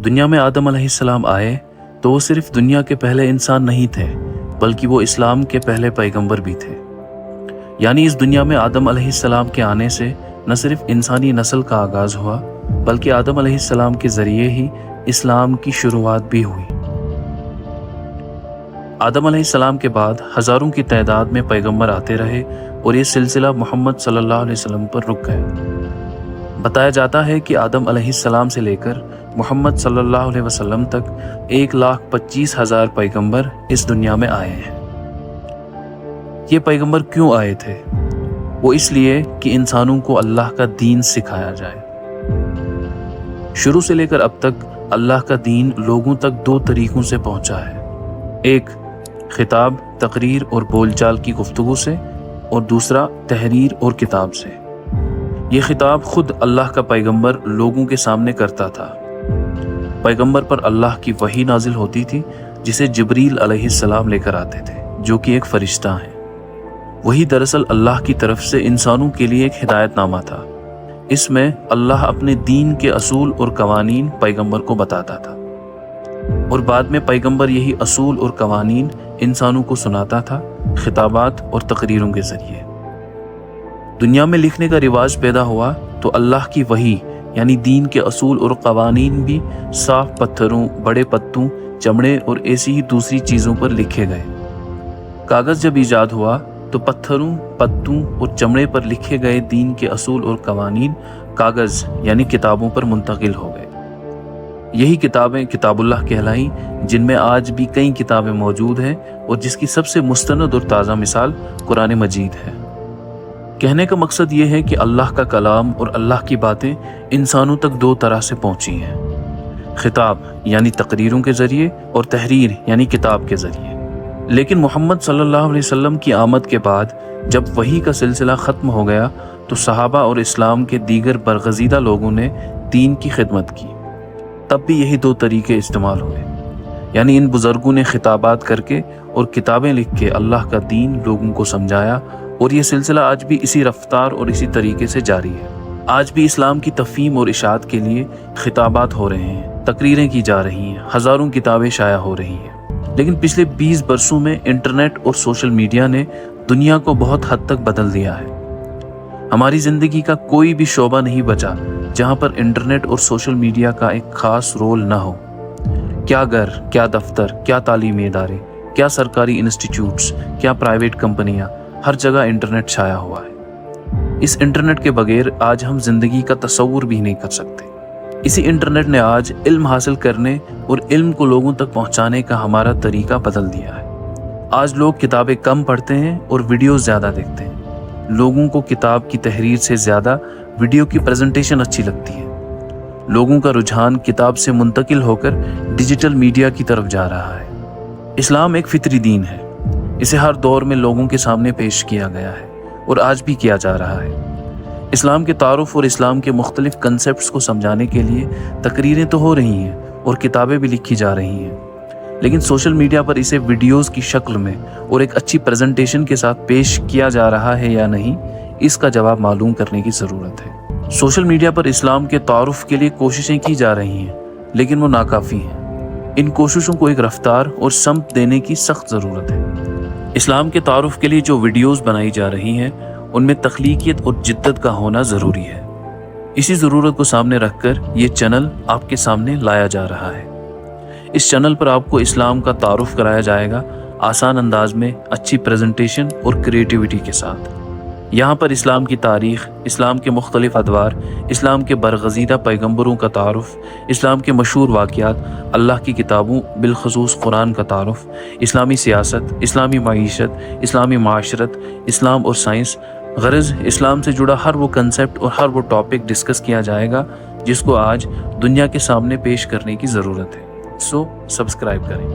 دنیا میں آدم علیہ السلام آئے تو وہ صرف دنیا کے پہلے انسان نہیں تھے بلکہ وہ اسلام کے پہلے پیغمبر بھی تھے۔ یعنی اس دنیا میں آدم علیہ السلام کے آنے سے نہ صرف انسانی نسل کا آغاز ہوا بلکہ آدم علیہ السلام کے ذریعے ہی اسلام کی شروعات بھی ہوئی۔ آدم علیہ السلام کے بعد ہزاروں کی تعداد میں پیغمبر آتے رہے اور یہ سلسلہ محمد صلی اللہ علیہ وسلم پر رک گیا۔ بتایا جاتا ہے کہ آدم علیہ السلام سے لے کر محمد صلی اللہ علیہ وسلم تک 1,25,000 پیغمبر اس دنیا میں آئے ہیں۔ یہ پیغمبر کیوں آئے تھے؟ وہ اس لیے کہ انسانوں کو اللہ کا دین سکھایا جائے۔ شروع سے لے کر اب تک اللہ کا دین لوگوں تک 2 طریقوں سے پہنچا ہے، ایک خطاب، تقریر اور بول چال کی گفتگو سے، اور دوسرا تحریر اور کتاب سے۔ یہ خطاب خود اللہ کا پیغمبر لوگوں کے سامنے کرتا تھا۔ پیغمبر پر اللہ کی وحی نازل ہوتی تھی جسے جبریل علیہ السلام لے کر آتے تھے، جو کہ ایک فرشتہ ہیں۔ وہی دراصل اللہ کی طرف سے انسانوں کے لیے ایک ہدایت نامہ تھا۔ اس میں اللہ اپنے دین کے اصول اور قوانین پیغمبر کو بتاتا تھا، اور بعد میں پیغمبر یہی اصول اور قوانین انسانوں کو سناتا تھا خطابات اور تقریروں کے ذریعے۔ دنیا میں لکھنے کا رواج پیدا ہوا تو اللہ کی وحی یعنی دین کے اصول اور قوانین بھی صاف پتھروں، بڑے پتوں، چمڑے اور ایسی ہی دوسری چیزوں پر لکھے گئے۔ کاغذ جب ایجاد ہوا تو پتھروں، پتوں اور چمڑے پر لکھے گئے دین کے اصول اور قوانین کاغذ یعنی کتابوں پر منتقل ہو گئے۔ یہی کتابیں کتاب اللہ کہلائیں، جن میں آج بھی کئی کتابیں موجود ہیں اور جس کی سب سے مستند اور تازہ مثال قرآن مجید ہے۔ کہنے کا مقصد یہ ہے کہ اللہ کا کلام اور اللہ کی باتیں انسانوں تک 2 طرح سے پہنچی ہیں، خطاب یعنی تقریروں کے ذریعے اور تحریر یعنی کتاب کے ذریعے۔ لیکن محمد صلی اللہ علیہ وسلم کی آمد کے بعد جب وحی کا سلسلہ ختم ہو گیا تو صحابہ اور اسلام کے دیگر برگزیدہ لوگوں نے دین کی خدمت کی۔ تب بھی یہی 2 طریقے استعمال ہوئے، یعنی ان بزرگوں نے خطابات کر کے اور کتابیں لکھ کے اللہ کا دین لوگوں کو سمجھایا، اور یہ سلسلہ آج بھی اسی رفتار اور اسی طریقے سے جاری ہے۔ آج بھی اسلام کی تفہیم اور اشاعت کے لیے خطابات ہو رہے ہیں، تقریریں کی جا رہی ہیں، ہزاروں کتابیں شائع ہو رہی ہیں۔ لیکن پچھلے 20 برسوں میں انٹرنیٹ اور سوشل میڈیا نے دنیا کو بہت حد تک بدل دیا ہے۔ ہماری زندگی کا کوئی بھی شعبہ نہیں بچا جہاں پر انٹرنیٹ اور سوشل میڈیا کا ایک خاص رول نہ ہو۔ کیا گھر، کیا دفتر، کیا تعلیمی ادارے، کیا سرکاری انسٹیٹیوٹس، کیا پرائیویٹ کمپنیاں، ہر جگہ انٹرنیٹ چھایا ہوا ہے۔ اس انٹرنیٹ کے بغیر آج ہم زندگی کا تصور بھی نہیں کر سکتے۔ اسی انٹرنیٹ نے آج علم حاصل کرنے اور علم کو لوگوں تک پہنچانے کا ہمارا طریقہ بدل دیا ہے۔ آج لوگ کتابیں کم پڑھتے ہیں اور ویڈیوز زیادہ دیکھتے ہیں۔ لوگوں کو کتاب کی تحریر سے زیادہ ویڈیو کی پریزنٹیشن اچھی لگتی ہے۔ لوگوں کا رجحان کتاب سے منتقل ہو کر ڈیجیٹل میڈیا کی طرف جا رہا ہے۔ اسلام ایک فطری دین ہے، اسے ہر دور میں لوگوں کے سامنے پیش کیا گیا ہے اور آج بھی کیا جا رہا ہے۔ اسلام کے تعارف اور اسلام کے مختلف کنسپٹس کو سمجھانے کے لیے تقریریں تو ہو رہی ہیں اور کتابیں بھی لکھی جا رہی ہیں، لیکن سوشل میڈیا پر اسے ویڈیوز کی شکل میں اور ایک اچھی پریزنٹیشن کے ساتھ پیش کیا جا رہا ہے یا نہیں، اس کا جواب معلوم کرنے کی ضرورت ہے۔ سوشل میڈیا پر اسلام کے تعارف کے لیے کوششیں کی جا رہی ہیں، لیکن وہ ناکافی ہیں۔ ان کوششوں کو ایک رفتار اور سمت دینے کی سخت ضرورت ہے۔ اسلام کے تعارف کے لیے جو ویڈیوز بنائی جا رہی ہیں ان میں تخلیقیت اور جدت کا ہونا ضروری ہے۔ اسی ضرورت کو سامنے رکھ کر یہ چینل آپ کے سامنے لایا جا رہا ہے۔ اس چینل پر آپ کو اسلام کا تعارف کرایا جائے گا، آسان انداز میں، اچھی پریزنٹیشن اور کریٹیوٹی کے ساتھ۔ یہاں پر اسلام کی تاریخ، اسلام کے مختلف ادوار، اسلام کے برگزیدہ پیغمبروں کا تعارف، اسلام کے مشہور واقعات، اللہ کی کتابوں بالخصوص قرآن کا تعارف، اسلامی سیاست، اسلامی معیشت، اسلامی معاشرت، اسلام اور سائنس، غرض اسلام سے جڑا ہر وہ کنسپٹ اور ہر وہ ٹاپک ڈسکس کیا جائے گا جس کو آج دنیا کے سامنے پیش کرنے کی ضرورت ہے۔ سبسکرائب کریں۔